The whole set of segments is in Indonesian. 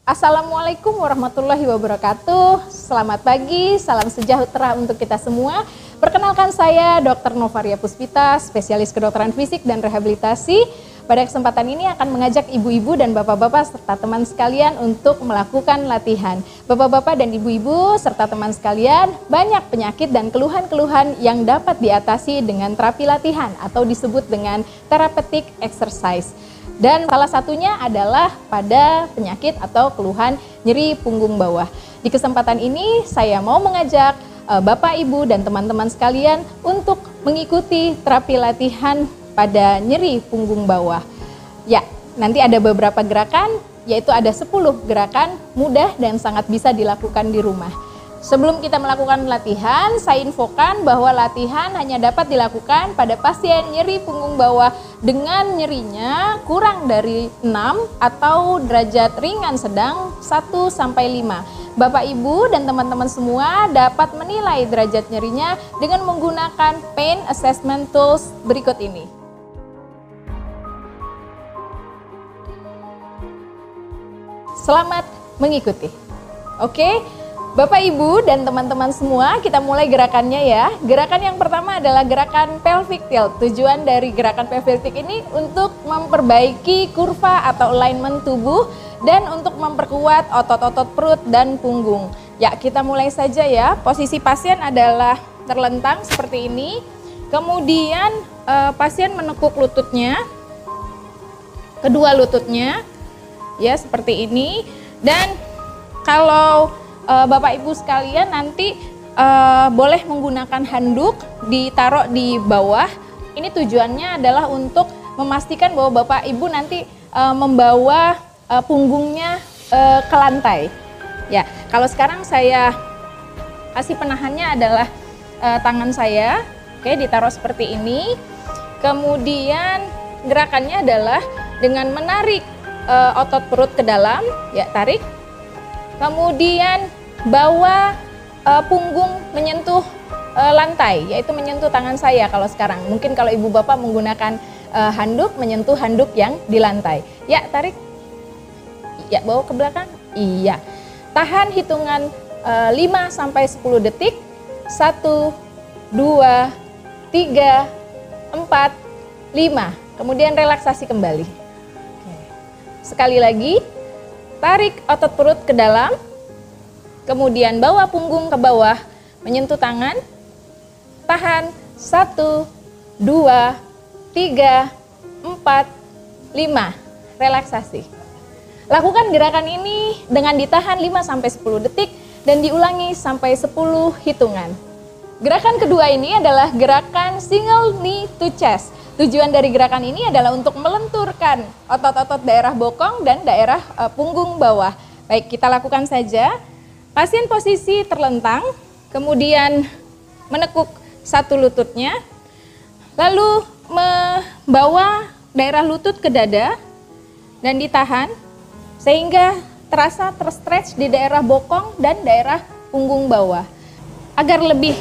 Assalamualaikum warahmatullahi wabarakatuh. Selamat pagi, salam sejahtera untuk kita semua. Perkenalkan saya Dr. Novaria Puspita, spesialis kedokteran fisik dan rehabilitasi. Pada kesempatan ini akan mengajak ibu-ibu dan bapak-bapak serta teman sekalian untuk melakukan latihan. Bapak-bapak dan ibu-ibu serta teman sekalian, banyak penyakit dan keluhan-keluhan yang dapat diatasi dengan terapi latihan atau disebut dengan therapeutic exercise. Dan salah satunya adalah pada penyakit atau keluhan nyeri punggung bawah. Di kesempatan ini saya mau mengajak Bapak, Ibu, dan teman-teman sekalian untuk mengikuti terapi latihan pada nyeri punggung bawah. Ya, nanti ada beberapa gerakan, yaitu ada 10 gerakan mudah dan sangat bisa dilakukan di rumah. Sebelum kita melakukan latihan, saya infokan bahwa latihan hanya dapat dilakukan pada pasien nyeri punggung bawah dengan nyerinya kurang dari 6 atau derajat ringan sedang 1-5. Bapak, Ibu, dan teman-teman semua dapat menilai derajat nyerinya dengan menggunakan pain assessment tools berikut ini. Selamat mengikuti. Oke. Bapak, Ibu, dan teman-teman semua, kita mulai gerakannya ya. Gerakan yang pertama adalah gerakan pelvic tilt. Tujuan dari gerakan pelvic tilt ini untuk memperbaiki kurva atau alignment tubuh dan untuk memperkuat otot-otot perut dan punggung. Ya, kita mulai saja ya. Posisi pasien adalah terlentang seperti ini. Kemudian pasien menekuk lututnya, kedua lututnya, ya seperti ini. Dan kalau Bapak Ibu sekalian nanti boleh menggunakan handuk ditaruh di bawah. Ini tujuannya adalah untuk memastikan bahwa Bapak Ibu nanti membawa punggungnya ke lantai. Ya, kalau sekarang saya kasih penahannya adalah tangan saya, oke, ditaruh seperti ini. Kemudian gerakannya adalah dengan menarik otot perut ke dalam, ya tarik. Kemudian bawa punggung menyentuh lantai, yaitu menyentuh tangan saya kalau sekarang. Mungkin kalau ibu bapak menggunakan handuk, menyentuh handuk yang di lantai. Ya, tarik. Ya, bawa ke belakang. Iya. Tahan hitungan 5-10 detik. 1, 2, 3, 4, 5. Kemudian relaksasi kembali. Sekali lagi. Tarik otot perut ke dalam, kemudian bawa punggung ke bawah, menyentuh tangan, tahan 1, 2, 3, 4, 5, relaksasi. Lakukan gerakan ini dengan ditahan 5-10 detik dan diulangi sampai 10 hitungan. Gerakan kedua ini adalah gerakan single knee to chest. Tujuan dari gerakan ini adalah untuk melenturkan otot-otot daerah bokong dan daerah punggung bawah. Baik, kita lakukan saja. Pasien posisi terlentang, kemudian menekuk satu lututnya, lalu membawa daerah lutut ke dada dan ditahan sehingga terasa terstretch di daerah bokong dan daerah punggung bawah. Agar lebih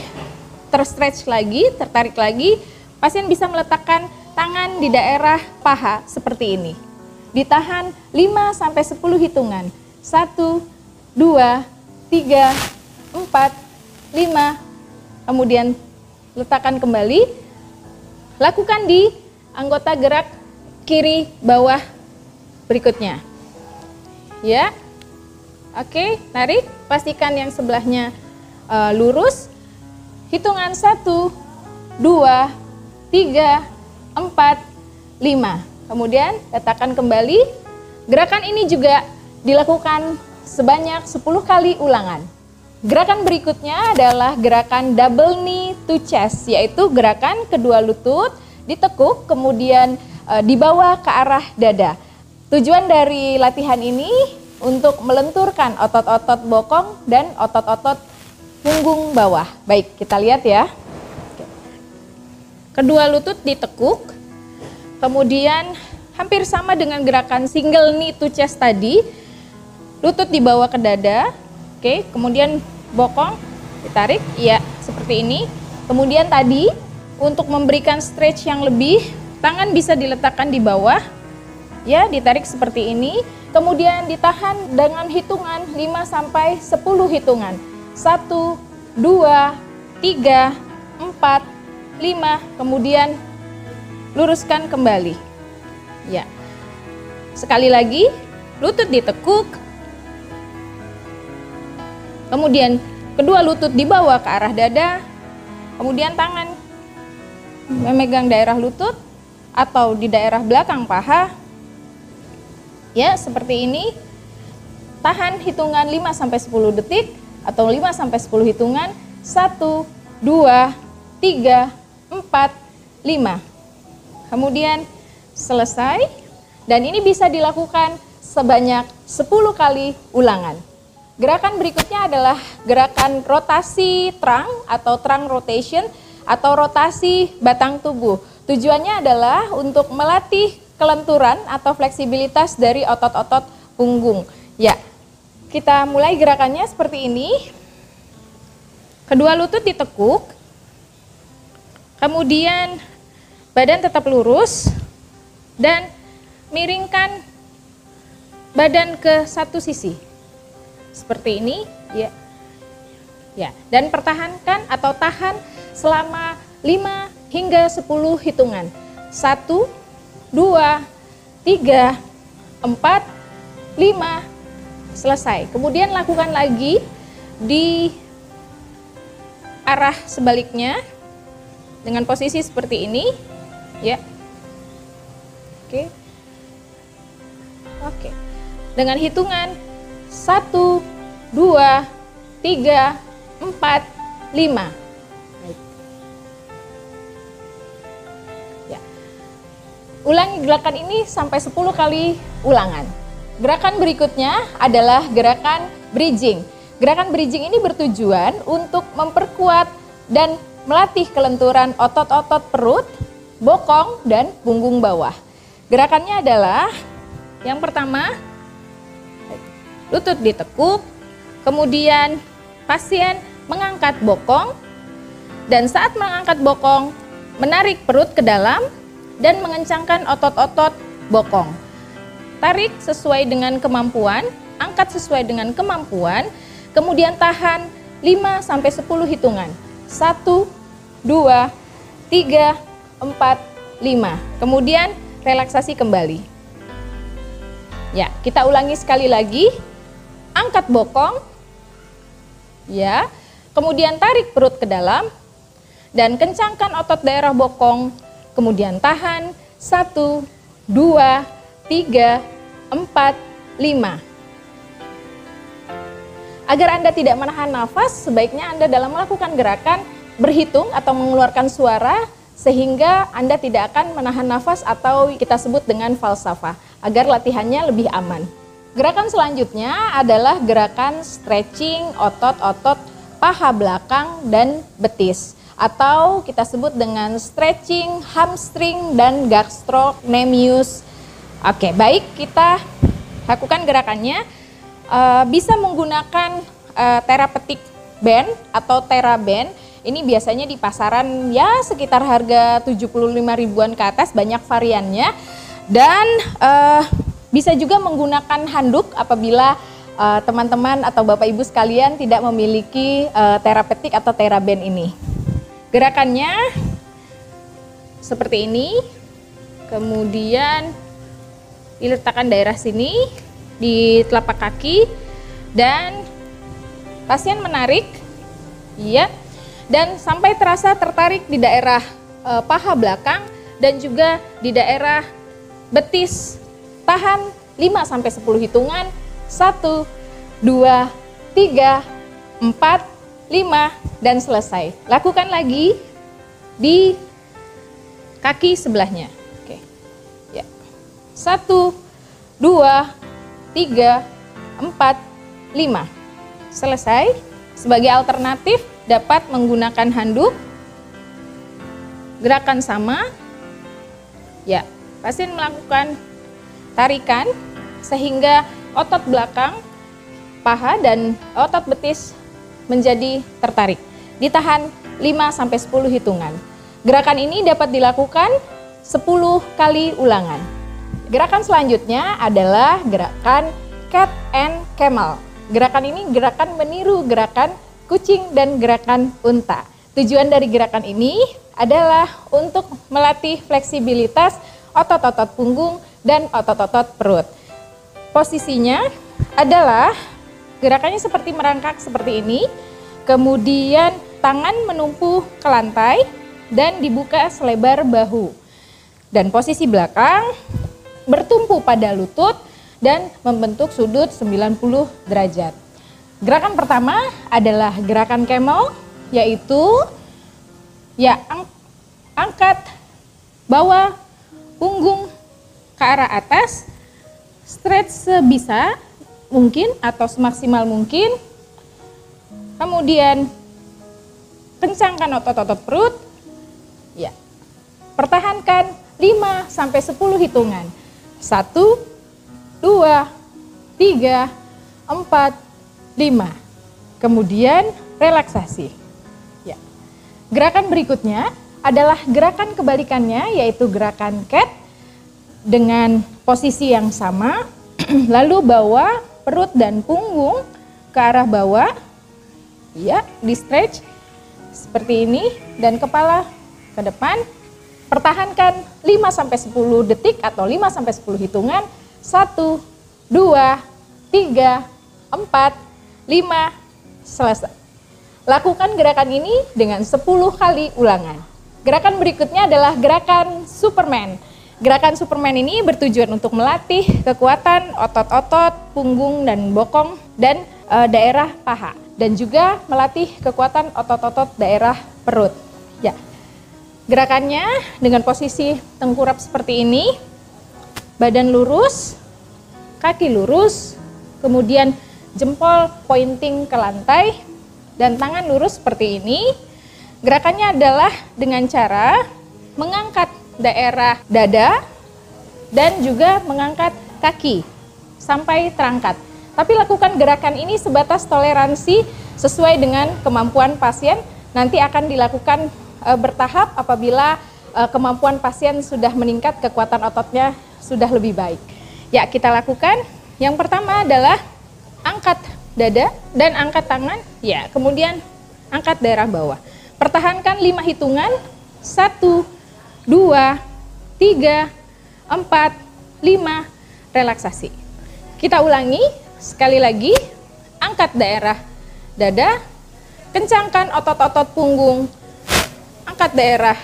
terstretch lagi, tertarik lagi, pasien bisa meletakkan tangan di daerah paha seperti ini. Ditahan 5-10 hitungan. 1, 2, 3, 4, 5. Kemudian letakkan kembali. Lakukan di anggota gerak kiri bawah berikutnya. Ya. Oke, tarik. Pastikan yang sebelahnya lurus. Hitungan 1, 2, 3, 4, 5. Kemudian letakkan kembali. Gerakan ini juga dilakukan sebanyak 10 kali ulangan. Gerakan berikutnya adalah gerakan double knee to chest, yaitu gerakan kedua lutut ditekuk kemudian dibawa ke arah dada. Tujuan dari latihan ini untuk melenturkan otot-otot bokong dan otot-otot punggung bawah. Baik, kita lihat ya. Kedua lutut ditekuk, kemudian hampir sama dengan gerakan single knee to chest tadi, lutut dibawa ke dada, oke, kemudian bokong ditarik, ya seperti ini. Kemudian tadi untuk memberikan stretch yang lebih, tangan bisa diletakkan di bawah, ya ditarik seperti ini. kemudian ditahan dengan hitungan 5 sampai 10 hitungan. 1, 2, 3, 4, 5, kemudian luruskan kembali. Ya. Sekali lagi, lutut ditekuk. Kemudian kedua lutut dibawa ke arah dada. Kemudian tangan memegang daerah lutut atau di daerah belakang paha. Ya, seperti ini. Tahan hitungan 5 sampai 10 detik atau 5 sampai 10 hitungan. 1, 2, 3, 4, 5. Kemudian selesai, dan ini bisa dilakukan sebanyak 10 kali ulangan. Gerakan berikutnya adalah gerakan rotasi trunk atau trunk rotation atau rotasi batang tubuh. Tujuannya adalah untuk melatih kelenturan atau fleksibilitas dari otot-otot punggung. Ya, kita mulai gerakannya seperti ini. Kedua lutut ditekuk, kemudian badan tetap lurus dan miringkan badan ke satu sisi. Seperti ini, ya. Ya, dan pertahankan atau tahan selama 5 hingga 10 hitungan. 1, 2, 3, 4, 5, selesai. Kemudian lakukan lagi di arah sebaliknya dengan posisi seperti ini, ya. Oke. Oke. Dengan hitungan 1, 2, 3, 4, 5. Baik. Ya. Ulangi gerakan ini sampai 10 kali ulangan. Gerakan berikutnya adalah gerakan bridging. Gerakan bridging ini bertujuan untuk memperkuat dan melatih kelenturan otot-otot perut, bokong, dan punggung bawah. Gerakannya adalah yang pertama, lutut ditekuk, kemudian pasien mengangkat bokong, dan saat mengangkat bokong, menarik perut ke dalam dan mengencangkan otot-otot bokong. Tarik sesuai dengan kemampuan, angkat sesuai dengan kemampuan, kemudian tahan 5 sampai 10 hitungan. 1, 2, 3, 4, 5. Kemudian relaksasi kembali. Ya, kita ulangi sekali lagi. Angkat bokong. Ya. Kemudian tarik perut ke dalam dan kencangkan otot daerah bokong. Kemudian tahan 1, 2, 3, 4, 5. Agar Anda tidak menahan nafas, sebaiknya Anda dalam melakukan gerakan berhitung atau mengeluarkan suara sehingga Anda tidak akan menahan nafas atau kita sebut dengan falsafah, agar latihannya lebih aman. Gerakan selanjutnya adalah gerakan stretching otot-otot paha belakang dan betis atau kita sebut dengan stretching hamstring dan gastrocnemius. Oke, baik, kita lakukan gerakannya. Bisa menggunakan therapeutic band atau TheraBand. Ini biasanya di pasaran ya sekitar harga 75 ribuan ke atas, banyak variannya. Dan bisa juga menggunakan handuk apabila teman-teman atau Bapak Ibu sekalian tidak memiliki therapeutic atau TheraBand ini. Gerakannya seperti ini. Kemudian diletakkan daerah sini di telapak kaki dan pasien menarik, ya, dan sampai terasa tertarik di daerah paha belakang dan juga di daerah betis. Tahan 5 sampai 10 hitungan. 1, 2, 3, 4, 5 dan selesai. Lakukan lagi di kaki sebelahnya. Oke. Ya. 1, 2, 3, 4, 5. Selesai. Sebagai alternatif dapat menggunakan handuk. Gerakan sama. Ya, pasien melakukan tarikan sehingga otot belakang, paha dan otot betis menjadi tertarik. Ditahan 5 sampai 10 hitungan. Gerakan ini dapat dilakukan 10 kali ulangan. Gerakan selanjutnya adalah gerakan cat and camel. Gerakan ini gerakan meniru gerakan kucing dan gerakan unta. Tujuan dari gerakan ini adalah untuk melatih fleksibilitas otot-otot punggung dan otot-otot perut. Posisinya adalah gerakannya seperti merangkak seperti ini, kemudian tangan menumpu ke lantai dan dibuka selebar bahu. Dan posisi belakang bertumpu pada lutut dan membentuk sudut 90 derajat. Gerakan pertama adalah gerakan camel, yaitu angkat bawa punggung ke arah atas, stretch sebisa mungkin atau semaksimal mungkin, kemudian kencangkan otot-otot perut, pertahankan 5-10 hitungan. 1, 2, 3, 4, 5. Kemudian relaksasi. Gerakan berikutnya adalah gerakan kebalikannya, yaitu gerakan cat dengan posisi yang sama. Lalu bawa perut dan punggung ke arah bawah. Di stretch seperti ini dan kepala ke depan. Pertahankan 5-10 detik atau 5-10 hitungan. 1, 2, 3, 4, 5, selesai. Lakukan gerakan ini dengan 10 kali ulangan. Gerakan berikutnya adalah gerakan Superman. Gerakan Superman ini bertujuan untuk melatih kekuatan otot-otot punggung dan bokong dan daerah paha. Dan juga melatih kekuatan otot-otot daerah perut. Gerakannya dengan posisi tengkurap seperti ini, badan lurus, kaki lurus, kemudian jempol pointing ke lantai, dan tangan lurus seperti ini. Gerakannya adalah dengan cara mengangkat daerah dada dan juga mengangkat kaki sampai terangkat. Tapi lakukan gerakan ini sebatas toleransi sesuai dengan kemampuan pasien. Nanti akan dilakukan bertahap apabila kemampuan pasien sudah meningkat, kekuatan ototnya sudah lebih baik. Kita lakukan. Yang pertama adalah angkat dada dan angkat tangan, kemudian angkat daerah bawah. Pertahankan 5 hitungan, 1, 2, 3, 4, 5, relaksasi. Kita ulangi sekali lagi, angkat daerah dada, kencangkan otot-otot punggung, angkat daerah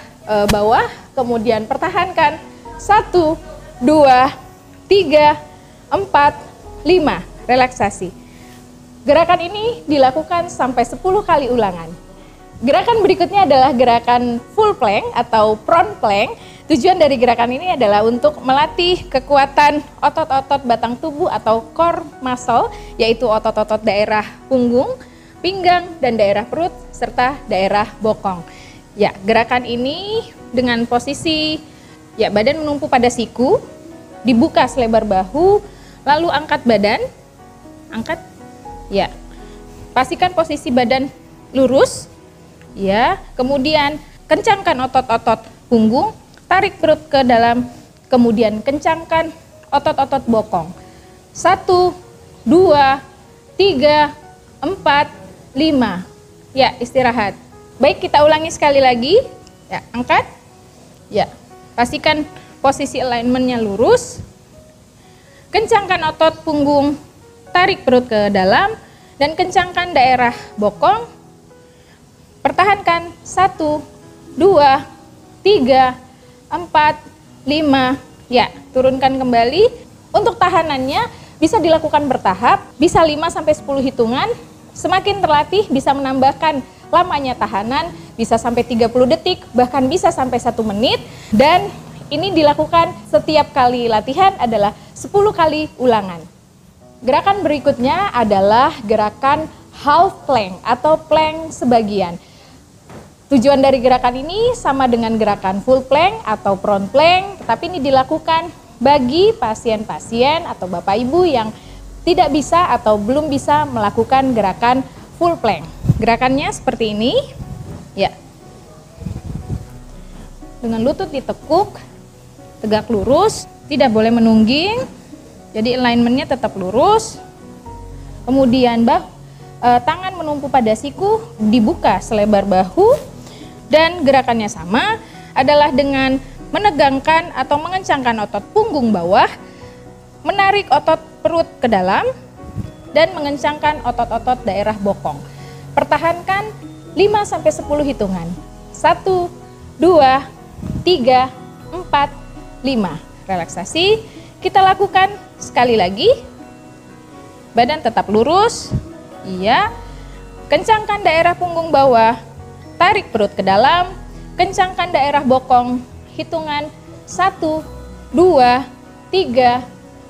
bawah, kemudian pertahankan 1, 2, 3, 4, 5, relaksasi. Gerakan ini dilakukan sampai 10 kali ulangan. Gerakan berikutnya adalah gerakan full plank atau prone plank. Tujuan dari gerakan ini adalah untuk melatih kekuatan otot-otot batang tubuh atau core muscle, yaitu otot-otot daerah punggung, pinggang, dan daerah perut, serta daerah bokong. Gerakan ini dengan posisi badan menumpu pada siku, dibuka selebar bahu, lalu angkat badan, pastikan posisi badan lurus, kemudian kencangkan otot-otot punggung, tarik perut ke dalam, kemudian kencangkan otot-otot bokong. 1, 2, 3, 4, 5. Istirahat. Baik, kita ulangi sekali lagi. Angkat. Pastikan posisi alignment-nya lurus. Kencangkan otot punggung, tarik perut ke dalam, dan kencangkan daerah bokong. Pertahankan 1, 2, 3, 4, 5. Turunkan kembali. Untuk tahanannya bisa dilakukan bertahap, bisa 5-10 hitungan. Semakin terlatih bisa menambahkan lamanya tahanan, bisa sampai 30 detik, bahkan bisa sampai 1 menit. Dan ini dilakukan setiap kali latihan adalah 10 kali ulangan. Gerakan berikutnya adalah gerakan half plank atau plank sebagian. Tujuan dari gerakan ini sama dengan gerakan full plank atau prone plank, tetapi ini dilakukan bagi pasien-pasien atau bapak ibu yang tidak bisa atau belum bisa melakukan gerakan full plank. Gerakannya seperti ini, dengan lutut ditekuk, tegak lurus, Tidak boleh menungging, jadi alignmentnya tetap lurus. Kemudian tangan menumpu pada siku, dibuka selebar bahu. Dan gerakannya sama, adalah dengan menegangkan atau mengencangkan otot punggung bawah, menarik otot perut ke dalam, dan mengencangkan otot-otot daerah bokong. Pertahankan 5-10 hitungan. 1, 2, 3, 4, 5. Relaksasi. Kita lakukan sekali lagi. Badan tetap lurus. Iya. Kencangkan daerah punggung bawah. Tarik perut ke dalam. Kencangkan daerah bokong. Hitungan 1, 2, 3,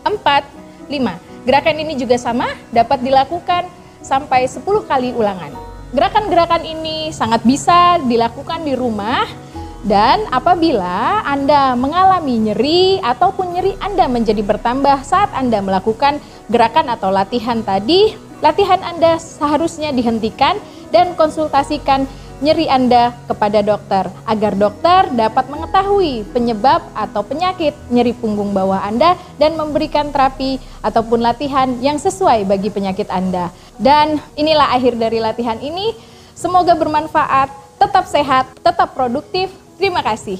4, 5. Gerakan ini juga sama, dapat dilakukan sampai 10 kali ulangan. Gerakan-gerakan ini sangat bisa dilakukan di rumah, dan apabila Anda mengalami nyeri ataupun nyeri Anda menjadi bertambah saat Anda melakukan gerakan atau latihan tadi, latihan Anda seharusnya dihentikan dan konsultasikan nyeri Anda kepada dokter, agar dokter dapat mengetahui penyebab atau penyakit nyeri punggung bawah Anda dan memberikan terapi ataupun latihan yang sesuai bagi penyakit Anda. Dan inilah akhir dari latihan ini. Semoga bermanfaat, tetap sehat, tetap produktif. Terima kasih.